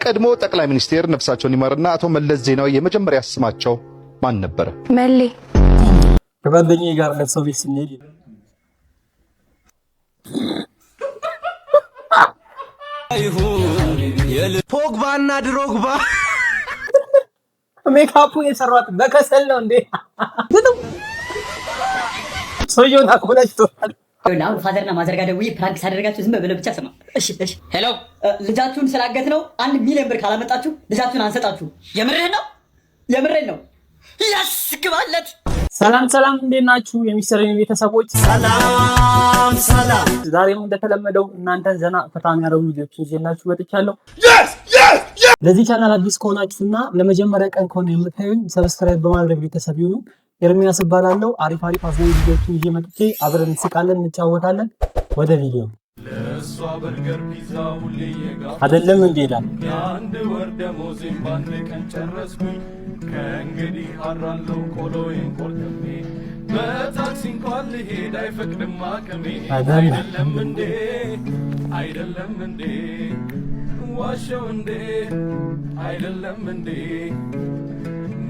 የቀድሞ ጠቅላይ ሚኒስቴር ነፍሳቸውን ይማርና አቶ መለስ ዜናዊ የመጀመሪያ ስማቸው ማን ነበር? መሌ። ከጓደኛዬ ጋር ለብሰው ቤት ስንሄድ ፖግባና ድሮግባ ሜካፑ የሰራት በከሰል ነው እንዴ? ሰውየውን አቆላጭቶታል። አሁን ፋዘርና ማዘር ጋር ደውዬ ፕራንክ ሳደርጋችሁ ዝም ብለው ብቻ ስማ። እሺ ሄሎ፣ ልጃችሁን ስላገት ነው 1 ሚሊዮን ብር ካላመጣችሁ ልጃችሁን አንሰጣችሁ። የምሬን ነው። ያስግባለት። ሰላም እንዴት ናችሁ? የሚሰረኝ ቤተሰቦች ሰላም። ዛሬም እንደተለመደው እናንተን ዘና ፈታ የሚያደርጉ ቪዲዮዎች ይዤላችሁ መጥቻለሁ። ለዚህ ቻናል አዲስ ከሆናችሁና ለመጀመሪያ ቀን ከሆነ የምታዩኝ ሰብስክራይብ በማድረግ ቤተሰብ ይሁኑ። ኤርሚያስ እባላለሁ። አሪፍ አዝናኝ ቪዲዮዎችን ይዤ መጥቼ አብረን እንስቃለን፣ እንጫወታለን። ወደ ቪዲዮ አይደለም እንዴ ይላል። አንድ ወር ደሞዜን ባንድ ቀን ጨረስኩኝ። ከእንግዲህ አራለው ቆሎዬን ቆርጥሜ በታክሲ እንኳን ልሄድ አይፈቅድም አቅሜ። አይደለም እንዴ ዋሸው እንዴ? አይደለም እንዴ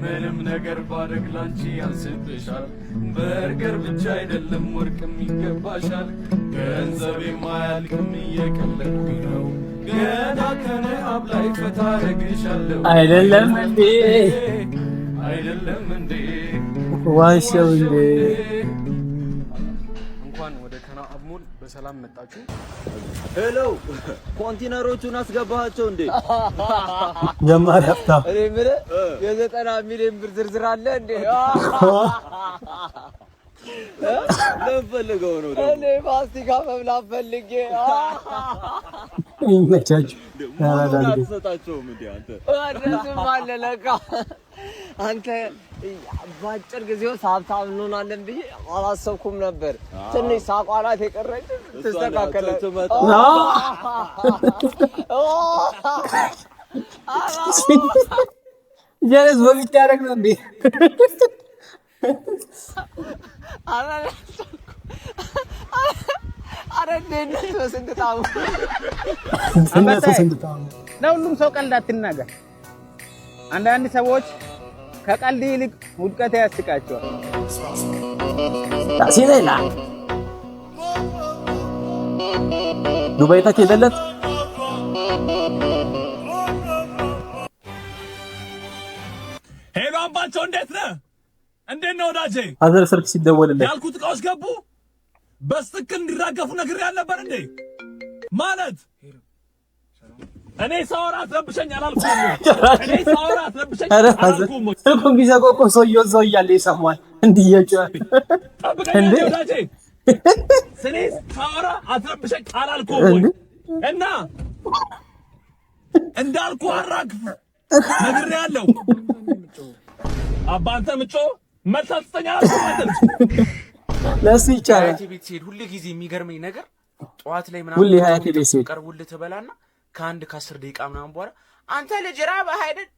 ምንም ነገር ባደግ ላንቺ ያንስብሻል። በርገር ብቻ አይደለም ወርቅም ይገባሻል። ገንዘቤም አያልቅም እየቀለድኩኝ ነው። ገና ከነአብ ላይ ፈታ አረግሻለሁ። አይደለም እንዴ ዋሸው እንዴ? እንኳን ወደ ከነአብ ሞል በሰላም መጣችሁ። ሄሎ፣ ኮንቲነሮቹን አስገባሃቸው እንዴ? ጀማሪ አፍታ እኔ ምን የ90 ሚሊዮን ብር ዝርዝር አለ እንዴ? ለፈልገው ነው ደግሞ እኔ ፋሲካ መብላት ፈልጌ ይመቻችሁ። አትሰጣቸውም እንዴ አንተ? ወደሱም አለ ለካ አንተ ባጭር ጊዜ ውስጥ ሀብታም እንሆናለን ብዬ አላሰብኩም ነበር። ትንሽ ሳቋላት የቀረች ተስተካከለ ትመጣ ጀለስ ወግጭ ያደረግ ነው እንዴ? ለሁሉም ሰው ቀልድ አትናገር። አንዳንድ ሰዎች ከቀልድ ይልቅ ውድቀት ያስቃቸዋል። ታሲሌላ ዱባይ ተከለለት ሄሎ አምባቸው፣ እንዴት ነህ? እንዴት ነው ወዳጄ? አዘር ስልክ ሲደወልለት ያልኩት እቃዎች ገቡ። በስትክክል እንዲራገፉ ነገር ያልነበር እንዴ? ማለት እኔ ሳወራ አትረብሸኝ አላልኩም? ስልኩን ቢዘጋው እኮ ሰውዬው እዛው እያለ ይሰማል። እንዲየጫል እንዴ ወዳጄ፣ እኔ ሳወራ አትረብሸኝ አላልኩም? እና እንዳልኩ አራግፍ ነግሬያለሁ። አባንተ ምጮ መልሳስተኛ አልተማተል ለሱ ይቻላል። ሀያቴ ቤት ሲሄድ ሁሉ ጊዜ የሚገርመኝ ነገር ጠዋት ላይ ምናምን ሁሉ ሀያቴ ቤት ሲሄድ ቀርቡልህ ትበላና ከአንድ ከ10 ደቂቃ ምናምን በኋላ አንተ ልጅ ራበህ አይደል?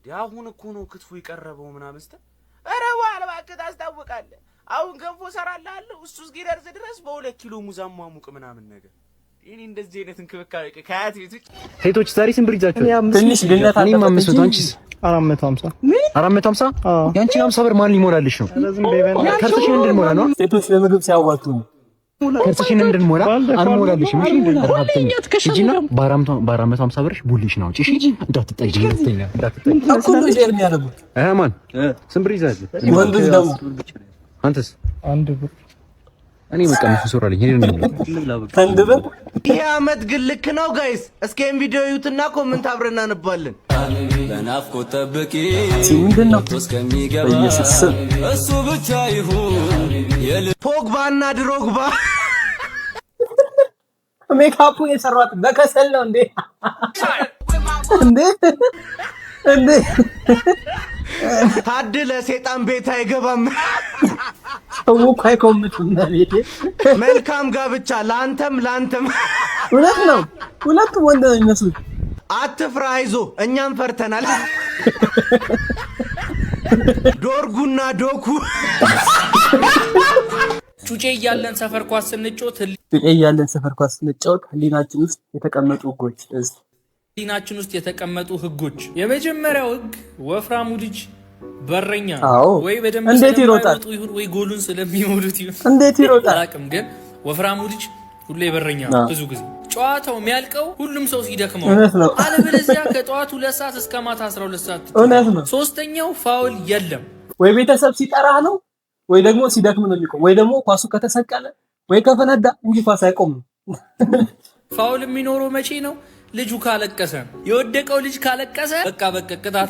አሁን እኮ ነው ክትፎ የቀረበው ምናምን ስትል ኧረ እባክህ ታስታውቃለህ። አሁን ገንፎ እሰራልሃለሁ እሱ እስኪደርስ ድረስ በ2 ኪሎ ሙዝ አሟሙቅ ምናምን ነገር። እኔ እንደዚህ አይነት እንክብካቤ ከሀያቴ ቤት ሴቶች ዛሬ ስንት ብር ይዛችሁ? ትንሽ ልነት አለ። 500 አንቺስ? 450 ያንቺን 50 ብር ማን ሊሞላልሽ ነው? ከርሰሽን እንድንሞላ ነው። ሴቶች ለምግብ ሲያዋጡ ከርሰሽን እንድንሞላ አንሞላልሽም። እሺ እንደራብተኛ እጂና በ450 ብርሽ ቡልሽ ነው። እሺ እንዳትጠይ ጅልተኛ እንዳትጠይ እኮ ነው ሼር የሚያደርጉት። ማን ስንት ብር ይዛችሁ? ወንድ ደግሞ አንተስ? 1 ብር እኔ መቀነሱ ሶራልኝ ሄደን ነው አንድ ብር። ይሄ አመት ግን ልክ ነው ጋይስ። እስኪ ቪዲዮ እዩትና ኮሜንት አብረን እናነባለን። በናፍቆት ጠብቂ ምንድነው እስከሚገባ እሱ ብቻ ይሁን። ፖግባና ድሮግባ ሜካፑ የሰራት በከሰል ነው እንዴ? እንዴ ታድለ ሰይጣን ቤት አይገባም። ወካይ ኮምቱን ቤቴ መልካም ጋብቻ ላንተም። ሁለት ነው፣ ሁለት ወንድ ነው የሚመስሉት። አትፍራ፣ አይዞ እኛም ፈርተናል። ዶርጉና ዶኩ ጩጬ እያለን ሰፈር ኳስ ስንጫወት ህሊናችን ውስጥ የተቀመጡ ህጎች ዲናችን ውስጥ የተቀመጡ ህጎች። የመጀመሪያው ህግ ወፍራሙ ልጅ በረኛ ወይ በደንብ እንዴት ይሮጣል ወይ ጎሉን ስለሚሞሉት እንዴት ይሮጣል አላውቅም፣ ግን ወፍራሙ ልጅ ሁሌ በረኛ ብዙ ጊዜ ጨዋታው የሚያልቀው ሁሉም ሰው ሲደክመው አለበለዚያ ከጠዋቱ 2 ሰዓት እስከ ማታ 12 ሰዓት። ሶስተኛው ፋውል የለም። ወይ ቤተሰብ ሲጠራህ ነው ወይ ደግሞ ሲደክም ነው የሚቆም፣ ወይ ደግሞ ኳሱ ከተሰቀለ ወይ ከፈነዳ እንጂ ኳስ አይቆምም። ፋውል የሚኖረው መቼ ነው? ልጁ ካለቀሰ፣ የወደቀው ልጅ ካለቀሰ በቃ ቅጣት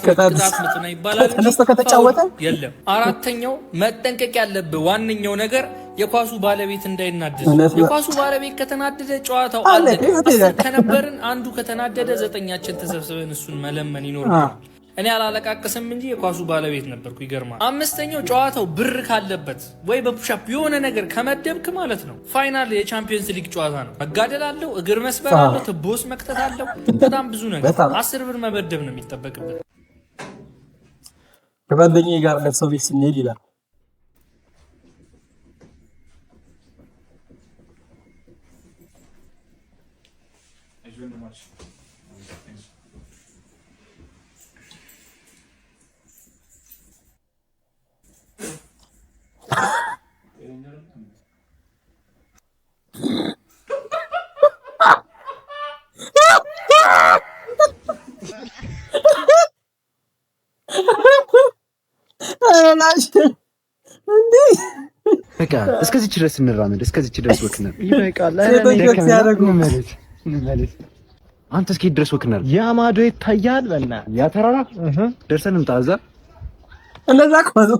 ምት ነው ይባላል። ተነስቶ ከተጫወተ የለም። አራተኛው መጠንቀቅ ያለብህ ዋነኛው ነገር የኳሱ ባለቤት እንዳይናደድ። የኳሱ ባለቤት ከተናደደ ጨዋታው አለቀ። ከነበርን አንዱ ከተናደደ 9ኛችን ተሰብስበን እሱን መለመን ይኖርብናል። እኔ አላለቃቀስም እንጂ የኳሱ ባለቤት ነበርኩ። ይገርማል። አምስተኛው ጨዋታው ብር ካለበት ወይ በፑሻፕ የሆነ ነገር ከመደብክ ማለት ነው ፋይናል የቻምፒየንስ ሊግ ጨዋታ ነው። መጋደል አለው፣ እግር መስበር አለው፣ ትቦስ መክተት አለው፣ በጣም ብዙ ነገር። 10 ብር መበደብ ነው የሚጠበቅበት። ከጓደኛዬ ጋር ለሰው ቤት ስንሄድ ይላል በቃ እስከዚህ ድረስ እንራመድ፣ እስከዚህ ድረስ ወክና ይበቃል። አንተ እስኪ ድረስ ወክና ያ ማዶ ይታያል። በእና ያ ተራራ ደርሰን እንጣዛ እንደዛ እኮ ነው።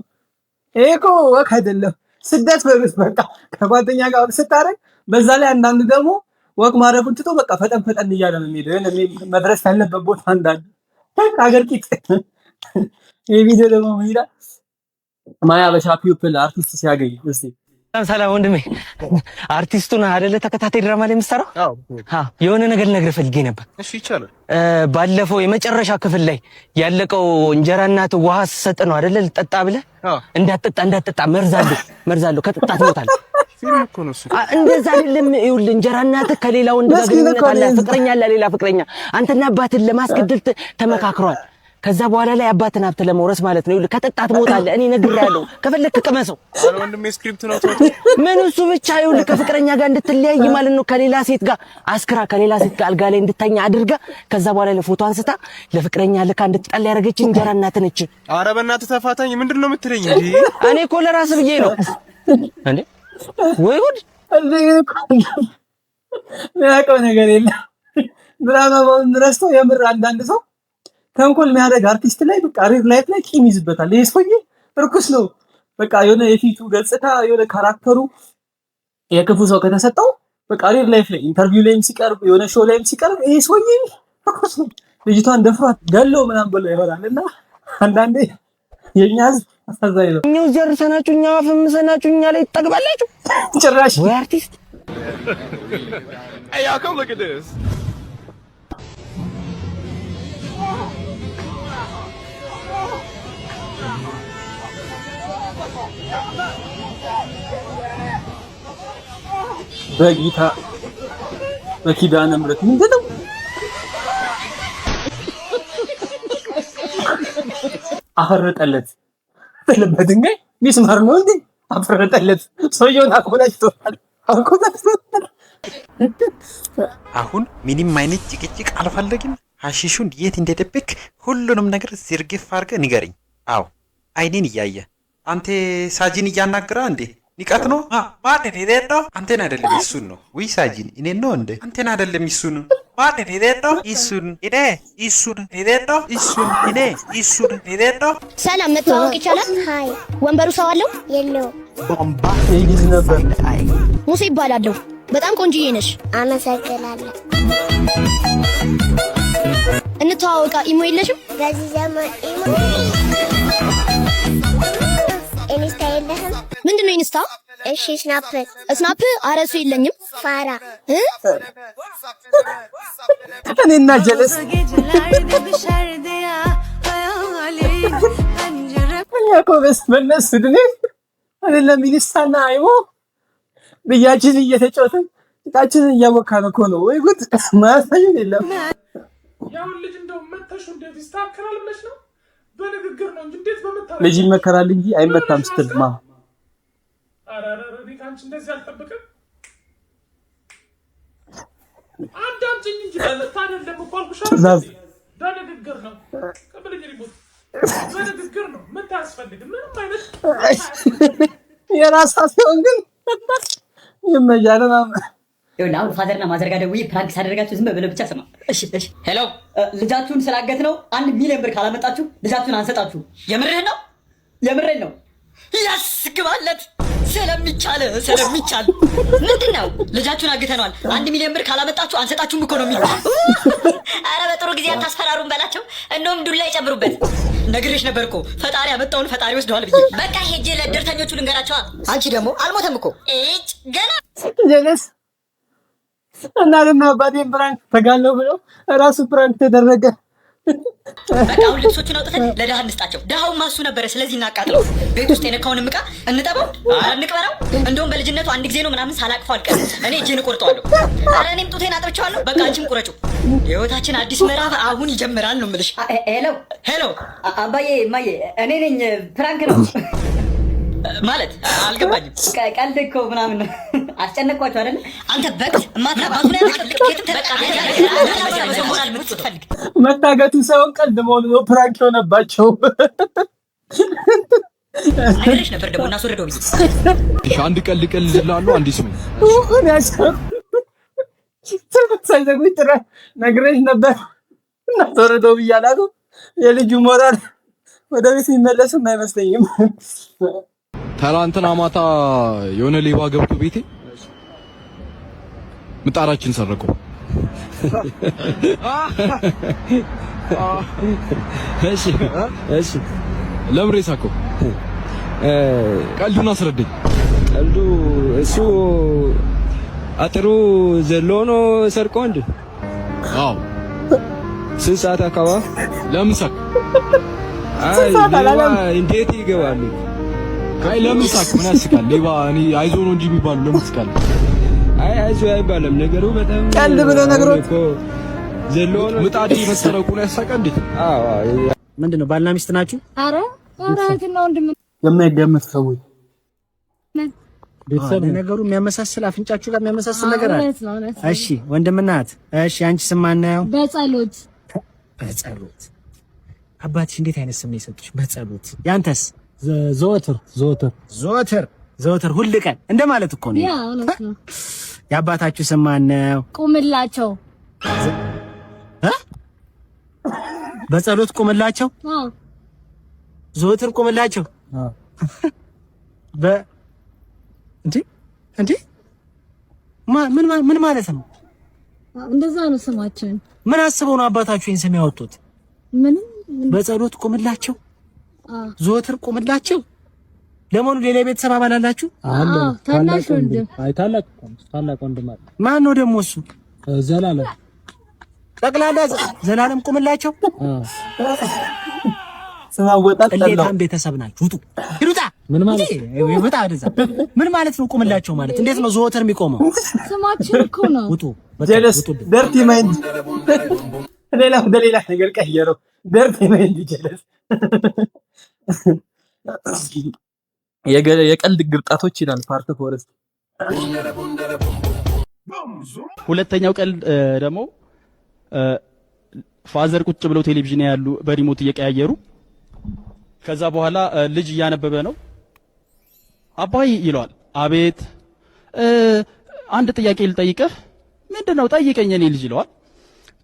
ይሄ እኮ ወክ አይደለም፣ ስደት በብስ በቃ ከጓደኛ ጋር ስታረግ፣ በዛ ላይ አንዳንድ ደግሞ ወክ ማረፉን ትቶ በቃ ፈጠን እያለ ነው የሚሄደው መድረስ ያለበት ቦታ እንዳለ ሀገር ቂጥ። ይሄ ቪዲዮ ደግሞ ምን ይላል? ማያ በሻ ፒፕል አርቲስት ሲያገኝ እስቲ ሰላም ወንድሜ፣ አርቲስቱን አይደለ ተከታታይ ድራማ ላይ የምትሰራው? አዎ። የሆነ ነገር ልነግርህ ፈልጌ ነበር። እሺ ይቻላል። ባለፈው የመጨረሻ ክፍል ላይ ያለቀው እንጀራ እናት ውሃ ሰጥ ነው አይደለ? ልጠጣ ብለህ እንዳትጠጣ መርዛለሁ ከጠጣት ትሞታለህ። ፊልም እኮ ነው እሱ። እንደዛ አይደለም። ይኸውልህ እንጀራ እናት ከሌላ ወንድ ጋር ግንኙነት አለ፣ ፍቅረኛ አለ፣ ሌላ ፍቅረኛ። አንተና አባትን ለማስገደል ተመካክሯል። ከዛ በኋላ ላይ አባትን ሀብት ለመውረስ ማለት ነው። ይኸውልህ ከጠጣት ትሞታለህ። እኔ ነግሬሃለሁ። ከፈለክ ቅመሰው። ወንድሜ ስክሪፕት ነው። ምን እሱ ብቻ ይኸውልህ ከፍቅረኛ ጋር እንድትለያይ ማለት ነው። ከሌላ ሴት ጋር አስክራ ከሌላ ሴት ጋር አልጋ ላይ እንድተኛ አድርጋ ከዛ በኋላ ለፎቶ አንስታ ለፍቅረኛ ልካ እንድትጣላ ያደረገች እንጀራ እናት ነች። ኧረ በእናትህ ተፋታኝ። ምንድን ነው የምትለኝ እንዴ? እኔ እኮ ለራስህ ብዬ ነው እንዴ። ወይ ጉድ! ያውቀው ነገር የለም። ድራማውን ረስተው የምር አንዳንድ ሰው ተንኮል የሚያደርግ አርቲስት ላይ በቃ ሪል ላይፍ ላይ ቂም ይዝበታል። ይሄ ሰውዬ እርኩስ ነው። በቃ የሆነ የፊቱ ገጽታ የሆነ ካራክተሩ የክፉ ሰው ከተሰጠው በቃ ሪል ላይፍ ላይ ኢንተርቪው ላይም ሲቀርብ የሆነ ሾው ላይም ሲቀርብ ይሄ ሰውዬ እርኩስ ነው፣ ልጅቷን ደፍሯት ገሎ ምናምን ብሎ ይሆናልና አንዳንዴ የኛ ህዝብ አሳዛኝ ነው። እኛው ዘርሰናችሁ እኛው አፈምሰናችሁ እኛ ላይ ተጠግባላችሁ ጭራሽ ወይ አርቲስት Hey y'all, come look at this. በጌታ በኪዳነ ምሕረት ምንድነው? አፈረጠለት በድንጋይ ሚስማር ነው እንዴ? አፈረጠለት። ሰውየውን አቆላጭቶታል። አሁን ምንም አይነት ጭቅጭቅ አልፈልግም። ሀሺሹን የት እንደደበክ ሁሉንም ነገር ዝርግፍ አድርገህ ንገረኝ። አዎ አይኔን እያየ አንተ ሳጂን እያናገራ እንዴ? ንቀት ነው። ማንን ይደረው? አንተን አይደለም እሱን ነው። ወይ ሳጂን እኔን ነው እንዴ? አንተን አይደለም እሱን። ማንን ይደረው? እሱን እኔ እሱን ይደረው? እሱን እኔ እሱን ይደረው? ሰላም መተዋወቅ ይቻላል? ሃይ ወንበሩ ሰው አለው? የለው። ቦምባ ይይዝ ነበር። ሙሴ ይባላለሁ። በጣም ቆንጆዬ ነሽ። አመሰግናለሁ። እንተዋወቃ። ኢሞ የለሽም? በዚህ ዘመን ኢሞ ኢንስታ የለህም? ምንድነው ኢንስታ? እሺ ስናፕ ስናፕ? ኧረ እሱ የለኝም። ፋራ እኔና ጀለስ ያኮበስ በነሱ ድኔ አይደለም ኢንስታና ኢሞ ብያችን እየተጫወትን ጣችን እያሞካን እኮ ነው። ወይ ጉድ! ማያሳየን የለም። ያው ልጅ እንደው መተሽ እንዴት ይስተካከላል ብለሽ ነው? በንግግር ነው እንጂ እንዴት በመታረቅ ልጅ ይመከራል እንጂ አይመታም ስትልማ አራራራ ዲካንች እንደዚህ አልጠብቅም። አዳምጪኝ እንጂ በመታረቅ ለምቆልኩሽ በንግግር ነው ከብልጅ ሪሞት በንግግር ነው መታስፈልግ ምንም አይነት የራሳ ሲሆን ግን ይመጃለና ይኸውልህ አሁን ፋዘርና ማዘር ጋር ደውዬ ፕራንክ ሳደርጋችሁ ዝም ብለህ ብቻ ስማ። እሺ ሄሎ፣ ልጃችሁን ስላገት ነው 1 ሚሊዮን ብር ካላመጣችሁ ልጃችሁን አንሰጣችሁ። የምርህን ነው? የምርህን ነው? ያስግባለት ስለሚቻል ምንድን ነው? ልጃችሁን አግተነዋል 1 ሚሊዮን ብር ካላመጣችሁ አንሰጣችሁም እኮ ነው የሚለው። ኧረ በጥሩ ጊዜ አታስፈራሩን በላቸው። እንደውም ዱላ ይጨምሩበት። ነግሬሽ ነበር እኮ ፈጣሪ ያመጣውን ፈጣሪ ወስደዋል ብዬ። በቃ ሄጄ ለእድርተኞቹ ልንገራቸዋ። አንቺ ደግሞ አልሞተም እኮ ገና ጀለስ እናትና አባቴን ፕራንክ ተጋለው ብለው ራሱ ፕራንክ ተደረገ። በቃ አሁን ልብሶቹን አውጥተን ለድሃ እንስጣቸው። ድሃውን ማሱ ነበረ። ስለዚህ እናቃጥለው። ቤት ውስጥ የነካውን ዕቃ እንጠበው፣ እንቅበረው። እንደውም በልጅነቱ አንድ ጊዜ ነው ምናምን ሳላቅፈው አልቀርም። እኔ እጄን እቆርጠዋለሁ። ኧረ እኔም ጡቴን አጥብቼዋለሁ። በቃ አንቺም ቁረጩ። የህይወታችን አዲስ ምዕራፍ አሁን ይጀምራል ነው የምልሽ። ሄሎ አባዬ እማዬ፣ እኔ ነኝ። ፕራንክ ነው ማለት አልገባኝም። ቀልድ እኮ ምናምን ነው። አስጨነቅኳቸው አይደል? አንተ በቃ ማታባቱ ላይ መታገቱ ሳይሆን ቀልድ መሆኑ ነው ፕራንክ የሆነባቸው። ነገርሽ ነበር ደግሞ እናስወርደው ብዬ። እሺ አንድ ቀልድ ልላሉ አንድ ስሙ ሳይዘጉኝ ጥራ ነገርሽ ነበር እናስወርደው ብያለሁ። የልጁ ሞራል ወደ ቤት የሚመለስም አይመስለኝም። ትናንትና ማታ የሆነ ሌባ ገብቶ ቤቴ ምጣራችን ሰረቁ። እሺ ለምሬ ሳቆ ቀልዱን አስረዳኝ። ቀልዱ እሱ አጥሩ ዘሎ ነው ሰርቆ እንዴ? አዎ። ስንት ሰዓት አካባቢ? ለምን ሳቅ? አይ ሌባ እንዴት ይገባሉ? አይ ለምን ሳቅ? ምን ያስቃል? ሌባ እኔ አይዞህ ነው እንጂ የሚባሉ ለምን ሳቃል? አይ አይዞህ አይባልም። ነገሩ በጣም ቀልድ ብሎ ነገሮች እኮ ዘሎ ነው ምጣድ መሰረቁ ነው ያሳቀ እንዴ? አዎ። ምንድነው ባልና ሚስት ናችሁ? አረ እህትና ወንድም የማይገመት ሰዎች ቤተሰብ ነገሩ የሚያመሳስል አፍንጫችሁ ጋር የሚያመሳስል ነገር አለ። እሺ ወንድምና እህት። እሺ አንቺ ስም ማን ነው? በጸሎት አባትሽ እንዴት አይነት ስም ነው የሰጡሽ? በጸሎት። ያንተስ? ዘወትር ሁል ቀን እንደማለት እኮ ነው። ያ እውነት ነው። የአባታችሁ ስም ማን ነው? ቁምላቸው። በጸሎት ቁምላቸው? አዎ። ዘወትር ቁምላቸው? አዎ። እንዴ ምን ማለት ነው? እንደዛ ነው ስማችን። ምን አስበው ነው አባታችሁ ይሄን ስም ያወጡት? ምንም በጸሎት ቁምላቸው? ዘወትር ቁምላቸው? ለሞኑ ሌላ ቤተሰብ አባል አላችሁ? አዎ። ታናሽ ወንድም። አይ ታላቅ ወንድም አለ። ማን ነው ደግሞ እሱ? ዘላለም። ጠቅላላ ዘላለም ቁምላቸው? ስማወጣት ጠላም ቤተሰብ ናችሁ። ውጡ ይሩጣ። ምን ማለት ይወጣ ወደዛ? ምን ማለት ነው ቁምላቸው ማለት? እንዴት ነው ዘወትር የሚቆመው? ስማችን እኮ ነው። ውጡ። ጀለስ ደርቲ ማይንድ ወደ ሌላ ነገር ቀየረው። ደርቲ ማይንድ ጀለስ የቀልድ ግርጣቶች ይላል ፓርት ፎረስት። ሁለተኛው ቀልድ ደግሞ ፋዘር ቁጭ ብለው ቴሌቪዥን ያሉ በሪሞት እየቀያየሩ ከዛ በኋላ ልጅ እያነበበ ነው። አባይ ይለዋል። አቤት። አንድ ጥያቄ ልጠይቅህ። ምንድነው? ጠይቀኝ እኔ ልጅ ይለዋል።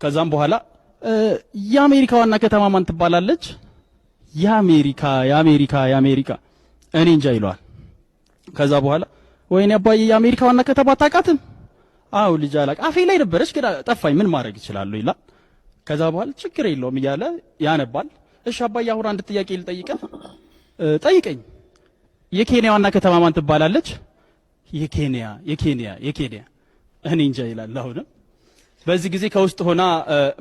ከዛም በኋላ የአሜሪካ ዋና ከተማ ማን ትባላለች? የአሜሪካ እኔ እንጃ ይለዋል። ከዛ በኋላ ወይኔ አባዬ የአሜሪካ ዋና ከተማ አታውቃትም? አው ልጅ አላቅ አፌ ላይ ነበረች ግን ጠፋኝ፣ ምን ማድረግ ይችላል ይላል። ከዛ በኋላ ችግር የለውም እያለ ያነባል። እሺ አባዬ አሁን አንድ ጥያቄ ልጠይቅህ። ጠይቀኝ። የኬንያ ዋና ከተማ ማን ትባላለች? የኬንያ እኔ እንጃ ይላል። አሁንም በዚህ ጊዜ ከውስጥ ሆና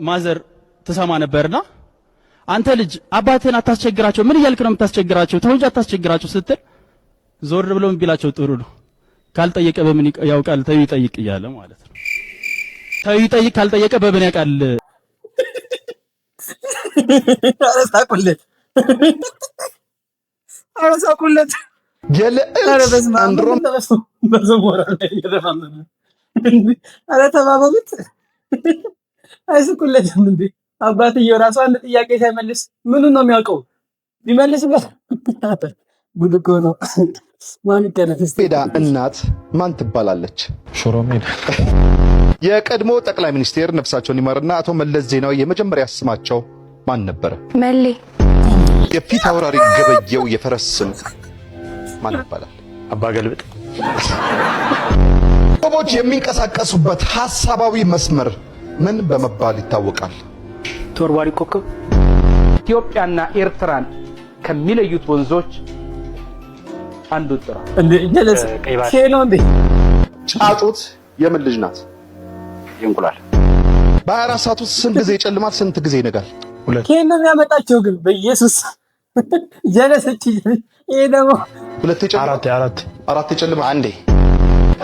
ማዘር ትሰማ ነበርና አንተ ልጅ አባትህን አታስቸግራቸው፣ ምን እያልክ ነው የምታስቸግራቸው? ተው እንጂ አታስቸግራቸው ስትል ዞር ብሎ ምን ቢላቸው ጥሩ ነው? ካልጠየቀ በምን ያውቃል? ተው ይጠይቅ እያለ ማለት ነው። ተው ይጠይቅ ካልጠየቀ በምን ያውቃል? አረሳቁለት አረሳቁለት የልዕልት አንድሮም በዘሞራ ላይ ይረማመዱ አረ ተባበሉት አይስቁለትም እንዴ አባትየው ራሱ አንድ ጥያቄ ሳይመልስ ምኑን ነው የሚያውቀው ቢመልስበት ጉድ እኮ ነው ማን ይተነፍስ ሜዳ እናት ማን ትባላለች ሽሮ ሜዳ የቀድሞ ጠቅላይ ሚኒስቴር ነፍሳቸውን ይማርና አቶ መለስ ዜናዊ የመጀመሪያ ስማቸው ማን ነበር መሌ የፊት አውራሪ ገበየው የፈረስ ስም ማን ይባላል አባ ገልብጥ ሰዎች የሚንቀሳቀሱበት ሐሳባዊ መስመር ምን በመባል ይታወቃል ተወርዋሪ ኮከብ ኢትዮጵያና ኤርትራን ከሚለዩት ወንዞች አንዱ ጥራ እንዴ ጀለስ ኬኖ እንዴ ጫጩት የምን ልጅ ናት ይንቁላል በ24 ሰዓት ውስጥ ስንት ጊዜ ይጨልማል ስንት ጊዜ ይነጋል ኬኖ የሚያመጣቸው ግን በኢየሱስ ጀለስ እቺ ይሄ ደግሞ አራት ይጨልማል አንዴ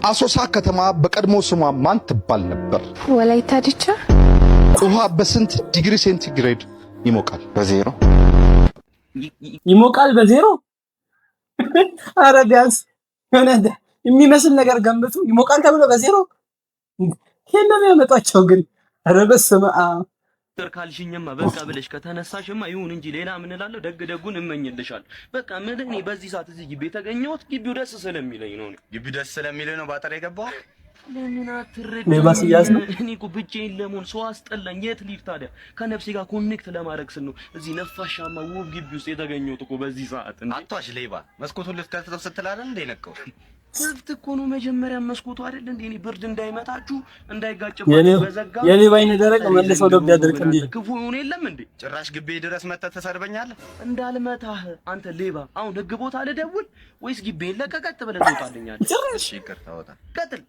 አሶሳ ከተማ በቀድሞ ስሟ ማን ትባል ነበር ወላይታ ዲቻ ውሃ በስንት ዲግሪ ሴንቲግሬድ ይሞቃል በዜሮ ይሞቃል በዜሮ አረ ቢያንስ የሚመስል ነገር ገንብቱ ይሞቃል ተብሎ በዜሮ ከነም ያመጣቸው ግን አረ በስመ አብ ካልሽኝማ በቃ ብለሽ ከተነሳሽማ ይሁን እንጂ ሌላ ምን እላለሁ ደግ ደጉን እመኝልሻል በቃ ምን እኔ በዚህ ሰዓት እዚህ ግቢ ተገኘሁት ግቢው ደስ ስለሚለኝ ነው ግቢው ደስ ስለሚለኝ ነው ባጠር የገባው ለምን አትረዳኝ ለባስ ያዝ ነው እኔ እኮ ብቻዬን ለመሆን ሰው አስጠላኝ የት ልሂድ ታዲያ ከነፍሴ ጋር ኮኔክት ለማድረግ ስል ነው እዚህ ነፋሻማ ውብ ግቢ ውስጥ የተገኘሁት እኮ በዚህ ሰዓት አቷሽ ሌባ መስኮቱን ልትከፍተው ስትላለ እንደ ነቀው ክፍት እኮ ነው መጀመሪያ መስኮቱ አይደል እንዴ እኔ ብርድ እንዳይመታችሁ እንዳይጋጭባችሁ በዘጋ የኔ ባይነ ደረቅ መልሰው ደብ ያድርቅ እንዴ ክፉ ይሁን የለም እንዴ ጭራሽ ግቤ ድረስ መተህ ተሰርበኛለህ እንዳልመታህ አንተ ሌባ አሁን ህግ ቦታ ልደውል ወይስ ግቤን ለቀቀጥ ብለህ ትወጣልኛለህ እሺ ይቅርታ ወጣ ቀጥል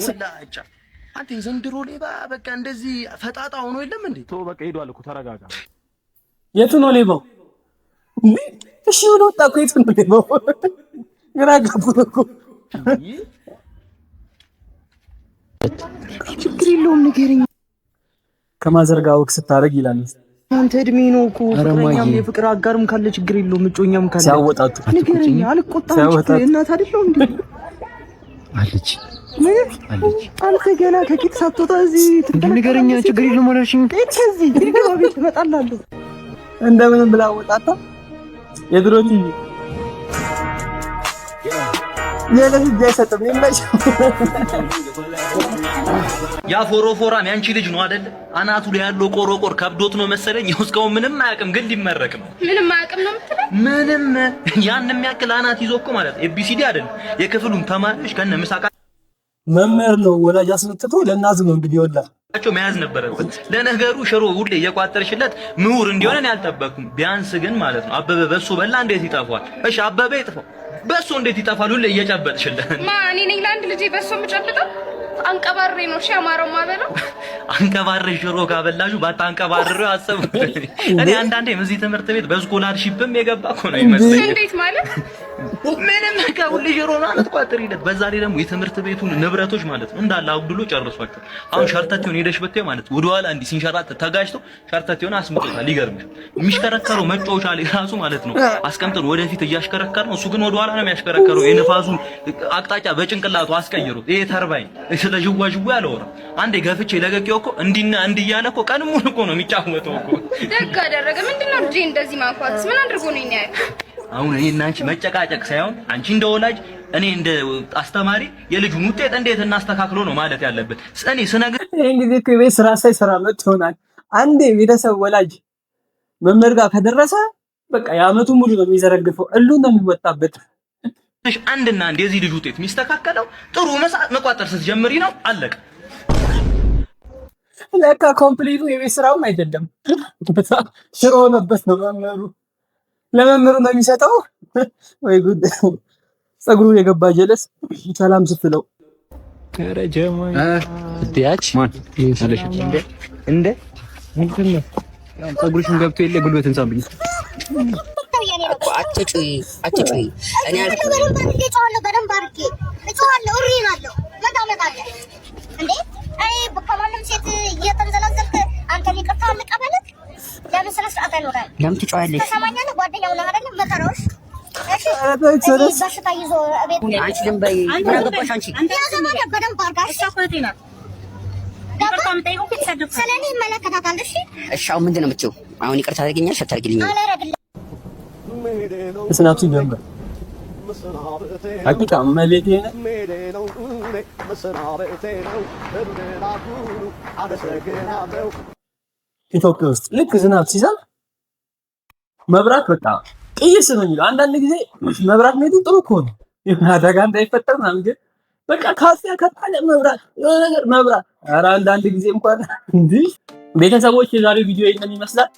ሙላጫ አንተ የዘንድሮ ሌባ በቃ እንደዚህ ፈጣጣ ሆኖ የለም እንዴ ተው በቃ ሄዷል እኮ ተረጋጋ የቱ ነው ሌባው እሺ ወጣ እኮ የቱ ነው ሌባው ግራ ገባሁ እኮ ችግር የለውም ንገረኝ ከማዘርጋ ወክ ስታረግ ይላል አንተ እድሜ ነው እኮ ፍቅረኛም የፍቅር አጋርም ካለ ችግር የለውም እጮኛም ካለ ሲያወጣጡ ንገረኝ አልቆጣም እናት አይደለም እንዴ አለች አንተ ገና ከቂጥ ሳትወጣ እዚህ ንገረኝ ችግር የለውም አላልሽኝ ከዚህ ግባ ቤት እመጣላለሁ እንደምንም ብላ ወጣታ የድሮ ቲቪ የለስ ጃይሰጥም ይመሽ ያ ፎሮፎራም ያንቺ ልጅ ነው አይደል አናቱ ላይ ያለው ቆሮቆር ከብዶት ነው መሰለኝ እስካው ምንም አያውቅም ግን ሊመረቅ ነው ምንም አያውቅም ነው የምትለው ምንም ያን የሚያክል አናት ይዞ እኮ ማለት ኤቢሲዲ አይደል የክፍሉን ተማሪዎች ከነ ምሳቃ መምህር ነው ወላጅ አስመጥቶ ለናዝ ነው እንግዲህ ወላቸው መያዝ ነበረበት ለነገሩ ሽሮ ሁሌ እየቋጠርሽለት ምሁር እንዲሆነን ያልጠበቅኩም ቢያንስ ግን ማለት ነው አበበ በሱ በላ እንዴት ይጠፋል እሺ አበበ ይጥፋው በሱ እንዴት ይጠፋል ሁሌ እየጨበጥሽለት ማን እኔ ነኝ ለአንድ ልጅ በሱ የምጨብጠው አንቀባሬ ነው እሺ አማረው ማበለው አንቀባሬ ሽሮ ካበላሹ ባታንቀባሬው አሰብ እኔ አንዳንዴ እዚህ ትምህርት ቤት በስኮላርሺፕም የገባ እኮ ነው ይመስለኝ እንዴት ማለት ምንም ከሁሉ ሽሮ ማለት ቋጥሪለት በዛ ላይ ደግሞ የትምህርት ቤቱን ንብረቶች ማለት ነው እንዳለ አብዱሎ ጨርሷቸው አሁን ሸርተቴውን ሄደሽ በተው ማለት ወደ ኋላ እንዲ ሲንሸራት ተጋጭቶ ሸርተቴውን አስመጥቷል ይገርምሽ የሚሽከረከረው መጫወቻ ላይ ራሱ ማለት ነው አስቀምጠን ወደፊት እያሽከረከር ነው እሱ ግን ወደ ኋላ ነው የሚያሽከረከረው የነፋሱን አቅጣጫ በጭንቅላቱ አስቀይሩት ይሄ ተርባይን ስለጅዋጅዋ ያለወራ አንዴ ገፍቼ ለገቄው እኮ እንዲና እንዲያለ እኮ ቀን ሙሉ እኮ ነው የሚጫወተው እኮ ደግ አደረገ ምንድነው ልጅ እንደዚህ ማንኳትስ ምን አድርጎ ነው ይኛል አሁን እኔ እና አንቺ መጨቃጨቅ ሳይሆን አንቺ እንደ ወላጅ እኔ እንደ አስተማሪ የልጁን ውጤት እንዴት እናስተካክሎ ነው ማለት ያለበት እኔ ስነግር ይሄን ጊዜ እኮ ቤት ስራ ሳይሰራ መጥቶ ይሆናል አንዴ ቤተሰብ ወላጅ መምህር ጋር ከደረሰ በቃ የዓመቱ ሙሉ ነው የሚዘረግፈው እሉ ነው የሚወጣበት አንድና አንድ የዚህ ልጅ ውጤት የሚስተካከለው ጥሩ መቋጠር ስትጀምሪ ነው አለቀ ለካ ኮምፕሊቱ የቤት ስራውም አይደለም ሽሮ ሆነበት ነው መምህሩ ለመምህሩ ነው የሚሰጠው ወይ ጉድ ጸጉሩ የገባ ጀለስ ሰላም ስትለው ኧረ ጀማይ እዲያች ማን ይሰለሽ እንደ ምንድን ነው ጸጉርሽን ገብቶ የለ ጉልበትን ሳምብኝ አትጩይ እኔ በደንብ አድርጌ እጮሃለሁ እሪ እላለሁ መጣመጣለሁ እንዴ አይ በከማንም ሴት እየተንዘላዘልክ አንተ ይቅርታ ልቀበልክ ለምን ስለ ስርዓት አይኖርም? ለምን ትጫዋለሽ? ተሰማኛለህ? ጓደኛው ነው አይደል? መከራዎች እሺ። በሽታ ይዞ ቤት አንቺ ዝም በይ። ምን አገባሽ አንቺ? ያዘማለ በደንብ አድርጋሽ እሷ ስለኔ ይመለከታታል። እሺ እሺ። አሁን ምንድን ነው የምትይው? አሁን ይቅርታ ታደርጊኛለሽ አታደርጊልኝም? አላረግልም። ስናፕሲ ጀምር ሀቂቃ መቤቴ ኢትዮጵያ ውስጥ ልክ ዝናብ ሲዘንብ መብራት በቃ ቅይስ ነው የሚለው። አንዳንድ ጊዜ መብራት መሄዱ ጥሩ እኮ ነው፣ አደጋ እንዳይፈጠር ምናምን። ግን በቃ ካፊያ ከጣለ መብራት የሆነ ነገር መብራት። ኧረ አንዳንድ ጊዜ እንኳን እንዲህ ቤተሰቦች፣ የዛሬው ቪዲዮ ይሄንን ይመስላል።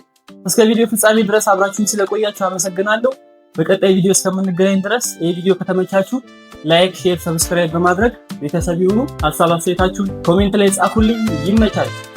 እስከ ቪዲዮ ፍጻሜ ድረስ አብራችሁን ስለቆያችሁ አመሰግናለሁ። በቀጣይ ቪዲዮ እስከምንገናኝ ድረስ ይሄ ቪዲዮ ከተመቻችሁ ላይክ፣ ሼር፣ ሰብስክራይብ በማድረግ ቤተሰብ ይሁኑ። ሀሳብ አስተያየታችሁን ኮሜንት ላይ ጻፉልኝ። ይመቻችሁ።